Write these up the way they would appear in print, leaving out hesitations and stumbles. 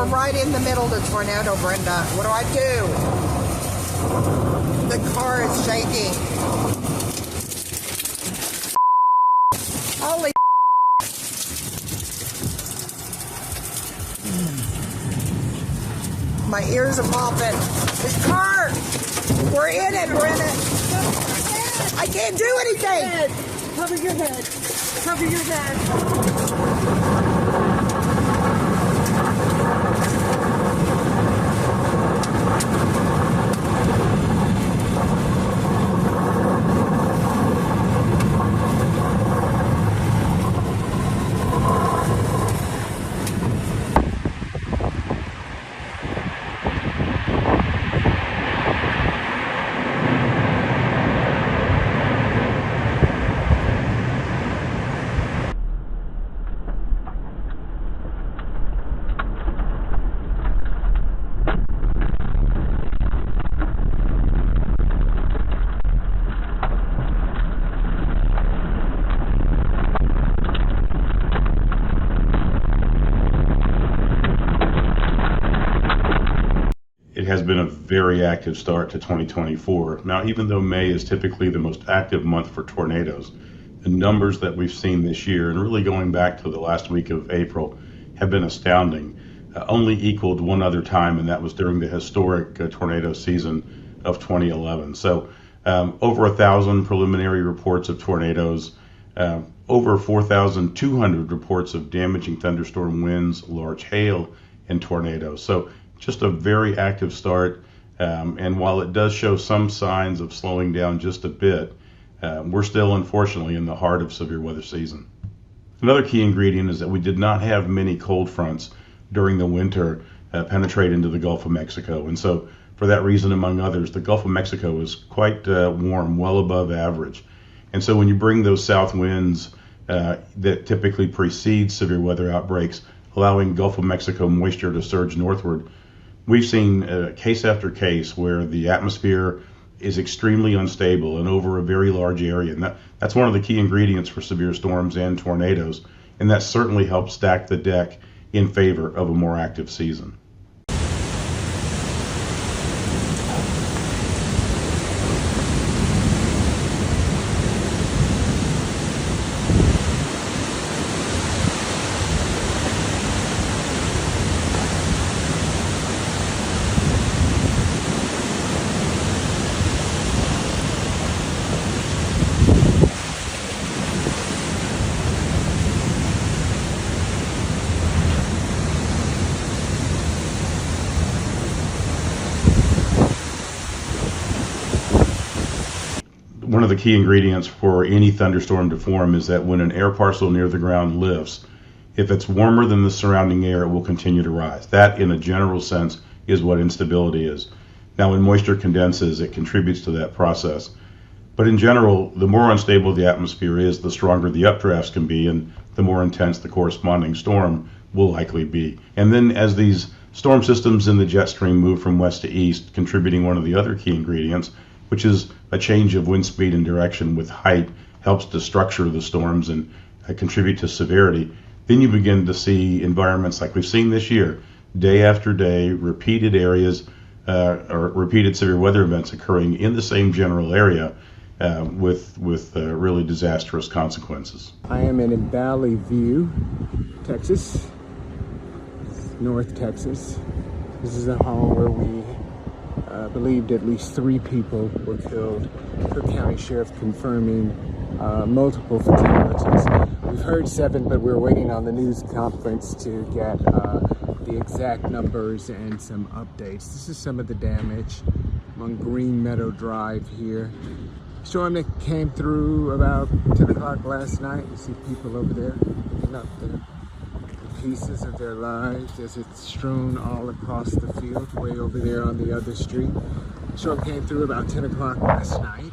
we're right in the middle of the tornado, Brenda. What do I do? The car is shaking. Holy my ears are popping. This car! We're in it, Brenda. I can't do anything! Cover your head. Cover your head. It has been a very active start to 2024. Now, even though May is typically the most active month for tornadoes, the numbers that we've seen this year, and really going back to the last week of April, have been astounding. Only equaled one other time, and that was during the historic tornado season of 2011. So over 1,000 preliminary reports of tornadoes, over 4,200 reports of damaging thunderstorm winds, large hail, and tornadoes. So just a very active start, and while it does show some signs of slowing down just a bit, we're still unfortunately in the heart of severe weather season. Another key ingredient is that we did not have many cold fronts during the winter penetrate into the Gulf of Mexico, and so for that reason, among others, the Gulf of Mexico is quite warm, well above average. And so when you bring those south winds that typically precede severe weather outbreaks, allowing Gulf of Mexico moisture to surge northward, we've seen case after case where the atmosphere is extremely unstable and over a very large area. And that's one of the key ingredients for severe storms and tornadoes. And that certainly helps stack the deck in favor of a more active season. One of the key ingredients for any thunderstorm to form is that when an air parcel near the ground lifts, if it's warmer than the surrounding air, it will continue to rise. That, in a general sense, is what instability is. Now, when moisture condenses, it contributes to that process. But in general, the more unstable the atmosphere is, the stronger the updrafts can be, and the more intense the corresponding storm will likely be. And then as these storm systems in the jet stream move from west to east, contributing one of the other key ingredients, which is a change of wind speed and direction with height, helps to structure the storms and contribute to severity. Then you begin to see environments like we've seen this year, day after day, repeated areas or repeated severe weather events occurring in the same general area with really disastrous consequences. I am in Valley View, Texas, North Texas. This is a home where we believed at least 3 people were killed. Cook County Sheriff confirming multiple fatalities. We've heard 7, but we're waiting on the news conference to get the exact numbers and some updates. This is some of the damage. I'm on Green Meadow Drive here. Storm that came through about 10 o'clock last night. You see people over there picking up the pieces of their lives as it's strewn all across the field, way over there on the other street. The storm came through about 10 o'clock last night,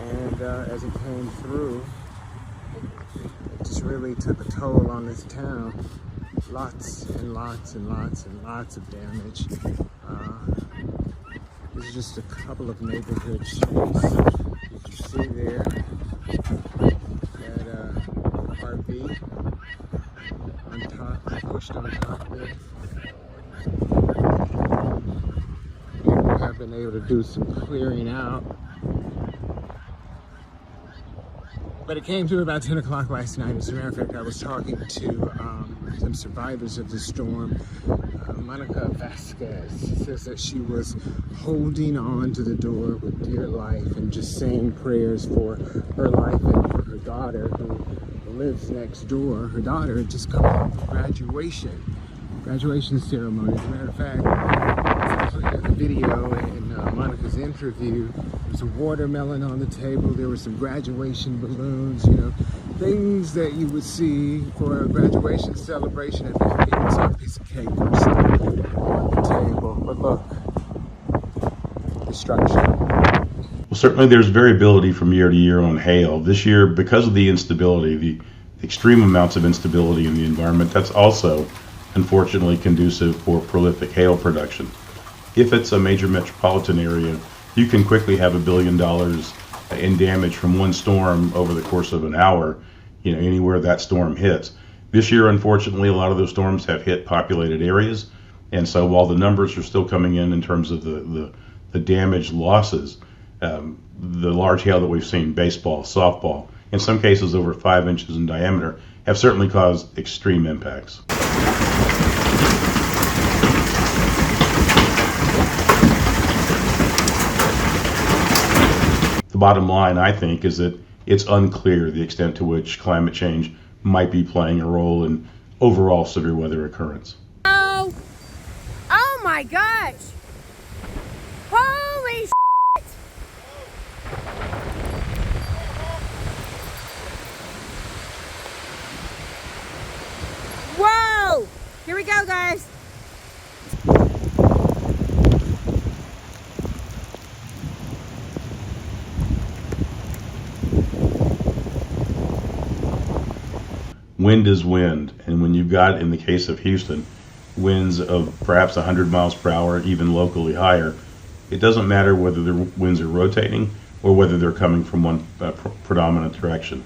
and as it came through, it just really took a toll on this town. Lots and lots and lots and lots of damage. This is just a couple of neighborhood streets. You can see there that RV on top, pushed on top there. been able to do some clearing out. But it came through about 10 o'clock last night. As a matter of fact, I was talking to some survivors of the storm. Monica Vasquez says that she was holding on to the door with dear life and just saying prayers for her life and for her daughter who lives next door. Her daughter had just come home from graduation ceremony. As a matter of fact, the video in Monica's interview, there was a watermelon on the table, there were some graduation balloons, you know, things that you would see for a graduation celebration, and maybe even some piece of cake or something on the table. But look, destruction. Well, certainly there's variability from year to year on hail. This year, because of the instability, the extreme amounts of instability in the environment, that's also unfortunately conducive for prolific hail production. If it's a major metropolitan area, you can quickly have $1 billion in damage from one storm over the course of an hour, you know, anywhere that storm hits. This year, unfortunately, a lot of those storms have hit populated areas, and so while the numbers are still coming in terms of the damage losses, the large hail that we've seen, baseball, softball, in some cases over 5 inches in diameter, have certainly caused extreme impacts. The bottom line, I think, is that it's unclear the extent to which climate change might be playing a role in overall severe weather occurrence. Oh my gosh! Holy shit! Whoa! Here we go, guys. Wind is wind, and when you've got, in the case of Houston, winds of perhaps 100 miles per hour, even locally higher, it doesn't matter whether the winds are rotating or whether they're coming from one predominant direction.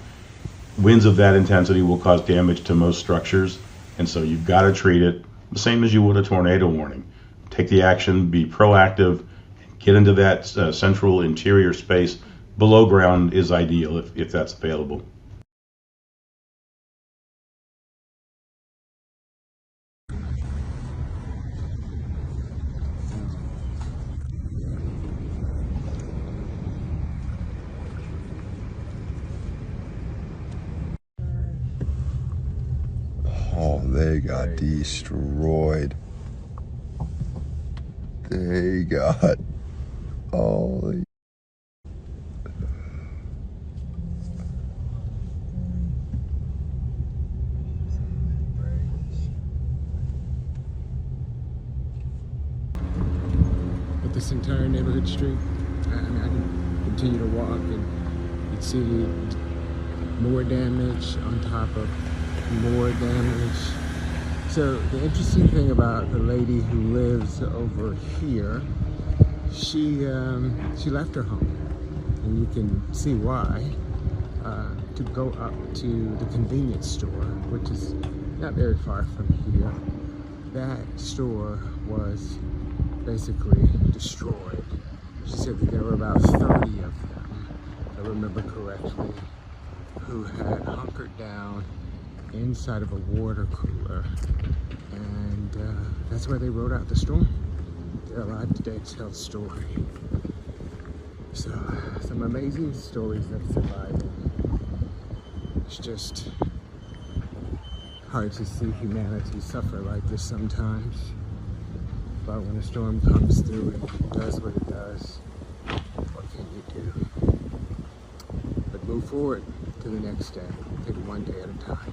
Winds of that intensity will cause damage to most structures, and so you've got to treat it the same as you would a tornado warning. Take the action, be proactive, get into that central interior space. Below ground is ideal if that's available. Oh, they got destroyed. They got holy. But this entire neighborhood street, I mean, I can continue to walk and you'd see more damage on top of more damage. So the interesting thing about the lady who lives over here, she left her home, and you can see why, to go up to the convenience store, which is not very far from here. That store was basically destroyed. She said that there were about 30 of them, if I remember correctly, who had hunkered down inside of a water cooler, and that's where they rode out the storm. They're alive today to tell the story. So, some amazing stories of surviving. It's just hard to see humanity suffer like this sometimes. But when a storm comes through and does what it does, what can you do? But move forward to the next day. Take it one day at a time.